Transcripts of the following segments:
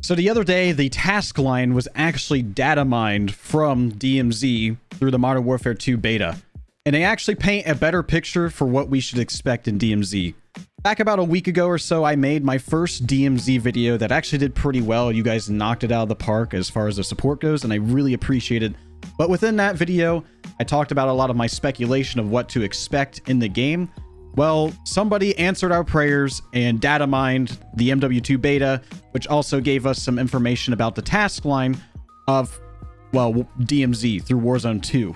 So the other day, the task line was actually data mined from DMZ through the Modern Warfare 2 beta. And they actually paint a better picture for what we should expect in DMZ. Back about a week ago or so, I made my first DMZ video that actually did pretty well. You guys knocked it out of the park as far as the support goes, and I really appreciate it. But within that video, I talked about a lot of my speculation of what to expect in the game. Well, somebody answered our prayers and data mined the MW2 Beta, which also gave us some information about the task line of, well, DMZ through Warzone 2.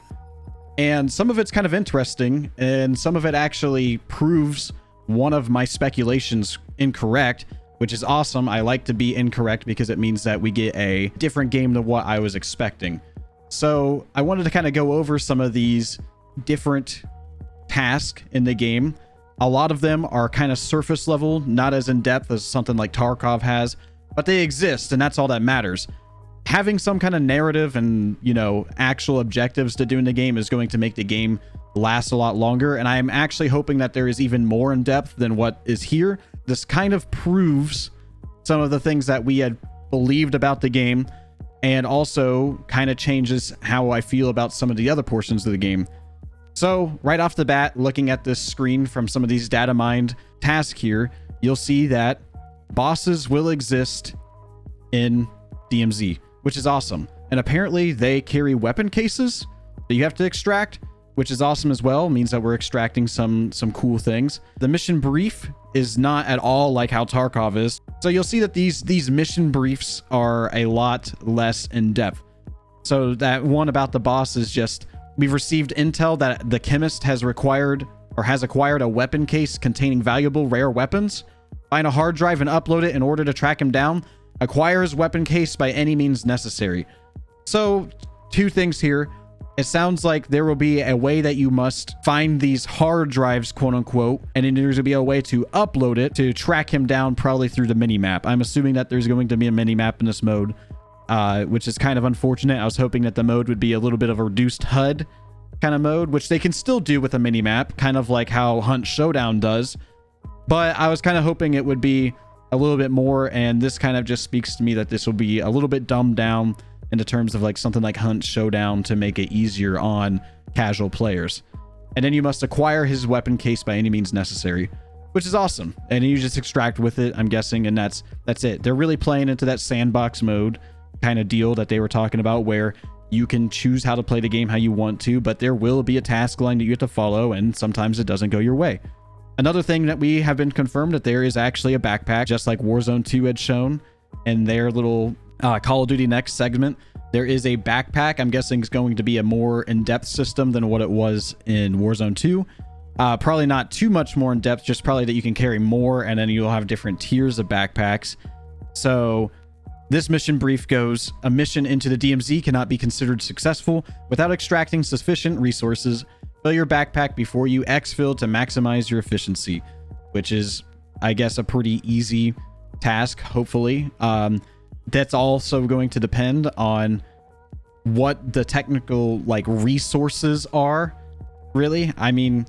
And some of it's kind of interesting, and some of it actually proves one of my speculations incorrect, which is awesome. I like to be incorrect because it means that we get a different game than what I was expecting. So I wanted to kind of go over some of these different tasks in the game. A lot of them are kind of surface level, not as in depth as something like TARKOV has, but they exist, and that's all that matters. Having some kind of narrative and, you know, actual objectives to do in the game is going to make the game last a lot longer, and I'm actually hoping that there is even more in depth than what is here. This kind of proves some of the things that we had believed about the game, and also kind of changes how I feel about some of the other portions of the game. So right off the bat, looking at this screen from some of these data mined tasks here, you'll see that bosses will exist in DMZ, which is awesome. And apparently they carry weapon cases that you have to extract, which is awesome as well. It means that we're extracting some cool things. The mission brief is not at all like how Tarkov is. So you'll see that these mission briefs are a lot less in depth. So that one about the boss is just, we've received intel that the chemist has acquired a weapon case containing valuable rare weapons. Find a hard drive and upload it in order to track him down. Acquire his weapon case by any means necessary. So, two things here. It sounds like there will be a way that you must find these hard drives, quote unquote, and then there's going to be a way to upload it to track him down, probably through the mini-map. I'm assuming that there's going to be a mini-map in this mode, which is kind of unfortunate. I was hoping that the mode would be a little bit of a reduced HUD kind of mode, which they can still do with a mini-map, kind of like how Hunt Showdown does. But I was kind of hoping it would be a little bit more, and this kind of just speaks to me that this will be a little bit dumbed down into terms of like something like Hunt Showdown to make it easier on casual players. And then you must acquire his weapon case by any means necessary, which is awesome. And you just extract with it, I'm guessing, and that's it. They're really playing into that sandbox mode kind of deal that they were talking about, where you can choose how to play the game how you want to, but there will be a task line that you have to follow, and sometimes it doesn't go your way. Another thing that we have been confirmed that there is actually a backpack, just like Warzone 2 had shown in their little Call of Duty Next segment. There is a backpack. I'm guessing it's going to be a more in-depth system than what it was in Warzone 2. Probably not too much more in depth, just probably that you can carry more, and then you'll have different tiers of backpacks. So this mission brief goes, a mission into the DMZ cannot be considered successful without extracting sufficient resources. Fill your backpack before you exfil to maximize your efficiency, which is, I guess, a pretty easy task, hopefully. That's also going to depend on what the technical like resources are, really. I mean,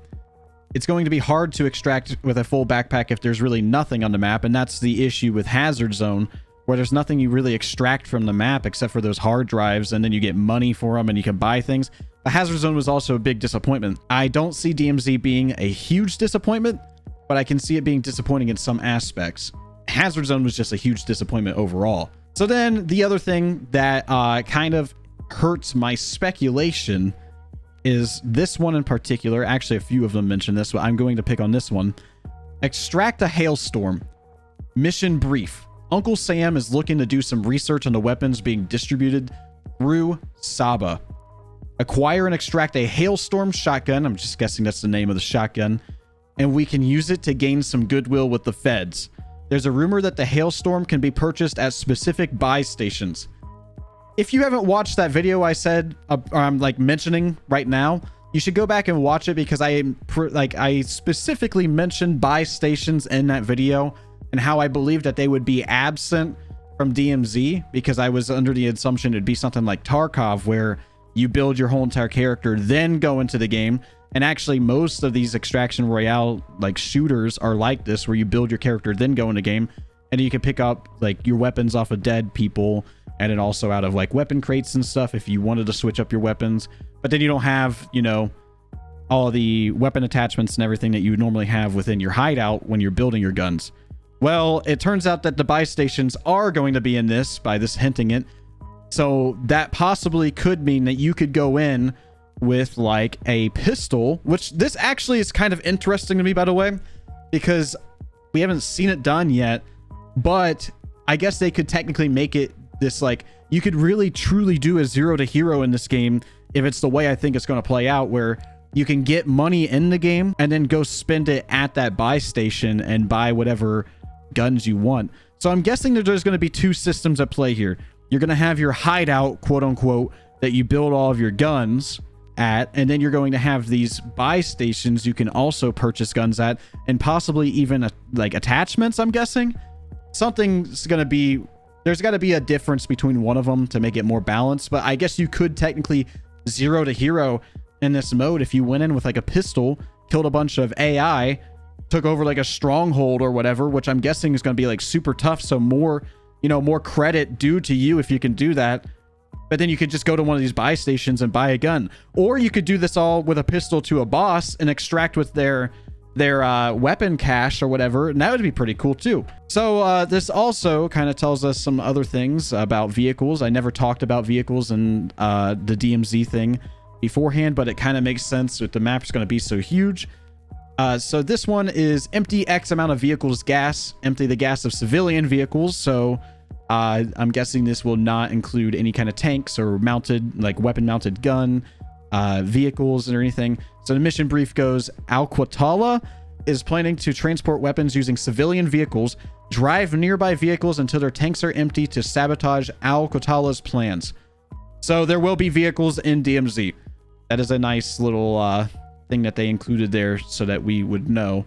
it's going to be hard to extract with a full backpack if there's really nothing on the map, and that's the issue with Hazard Zone, where there's nothing you really extract from the map except for those hard drives, and then you get money for them and you can buy things. The Hazard Zone was also a big disappointment. I don't see DMZ being a huge disappointment, but I can see it being disappointing in some aspects. Hazard Zone was just a huge disappointment overall. So then the other thing that kind of hurts my speculation is this one in particular. Actually, a few of them mention this, but I'm going to pick on this one. Extract a hailstorm. Mission brief. Uncle Sam is looking to do some research on the weapons being distributed through Saba. Acquire and extract a hailstorm shotgun. I'm just guessing that's the name of the shotgun. And we can use it to gain some goodwill with the feds. There's a rumor that the hailstorm can be purchased at specific buy stations. If you haven't watched that video I said, or I'm like mentioning right now, you should go back and watch it, because I specifically mentioned buy stations in that video and how I believe that they would be absent from DMZ, because I was under the assumption it'd be something like Tarkov, where you build your whole entire character, then go into the game. And actually, most of these extraction royale like shooters are like this, where you build your character, then go in the game. And you can pick up like your weapons off of dead people, and then also out of like weapon crates and stuff if you wanted to switch up your weapons. But then you don't have, you know, all the weapon attachments and everything that you would normally have within your hideout when you're building your guns. Well, it turns out that the buy stations are going to be in this, by this hinting it. So that possibly could mean that you could go in with like a pistol, which this actually is kind of interesting to me, by the way, because we haven't seen it done yet. But I guess they could technically make it this, like, you could really truly do a 0 to hero in this game if it's the way I think it's going to play out, where you can get money in the game and then go spend it at that buy station and buy whatever guns you want. So I'm guessing that there's going to be two systems at play here. You're going to have your hideout, quote unquote, that you build all of your guns at, and then you're going to have these buy stations you can also purchase guns at, and possibly even like attachments, I'm guessing. Something's going to be, there's got to be a difference between one of them to make it more balanced. But I guess you could technically 0 to hero in this mode if you went in with like a pistol, killed a bunch of AI, took over like a stronghold or whatever, which I'm guessing is going to be like super tough. So more, you know, more credit due to you if you can do that. But then you could just go to one of these buy stations and buy a gun, or you could do this all with a pistol to a boss and extract with their weapon cache or whatever, and that would be pretty cool too. So this also kind of tells us some other things about vehicles. I never talked about vehicles in the DMZ thing beforehand, but it kind of makes sense with the map's going to be so huge. So this one is empty X amount of vehicles gas, empty the gas of civilian vehicles. So I'm guessing this will not include any kind of tanks or mounted, like weapon mounted gun vehicles or anything. So the mission brief goes: Al-Qatala is planning to transport weapons using civilian vehicles, drive nearby vehicles until their tanks are empty to sabotage Al-Qatala's plans. So there will be vehicles in DMZ. That is a nice little thing that they included there so that we would know.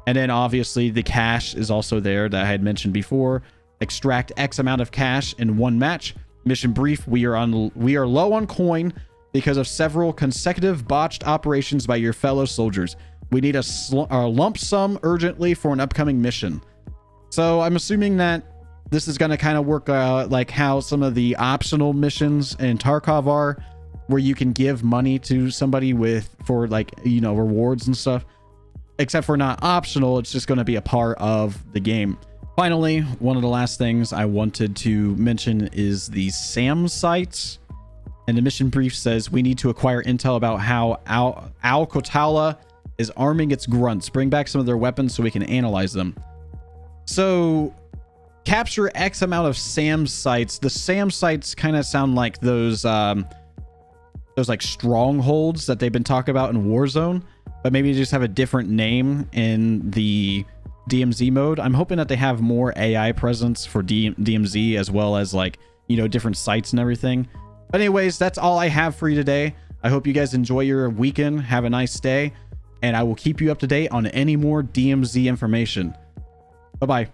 And then obviously the cash is also there that I had mentioned before. Extract X amount of cash in one match. Mission brief: we are low on coin because of several consecutive botched operations by your fellow soldiers. We need a lump sum urgently for an upcoming mission. So I'm assuming that this is going to kind of work like how some of the optional missions in Tarkov are, where you can give money to somebody for like, you know, rewards and stuff. Except for not optional, it's just going to be a part of the game. Finally, one of the last things I wanted to mention is the SAM sites. And the mission brief says we need to acquire intel about how Al-Qatala is arming its grunts. Bring back some of their weapons so we can analyze them. So capture X amount of SAM sites. The SAM sites kind of sound like those like strongholds that they've been talking about in Warzone, but maybe just have a different name in the DMZ mode. I'm hoping that they have more AI presence for DMZ, as well as, like, you know, different sites and everything. But anyways, that's all I have for you today. I hope you guys enjoy your weekend. Have a nice day, and I will keep you up to date on any more DMZ information. Bye-bye.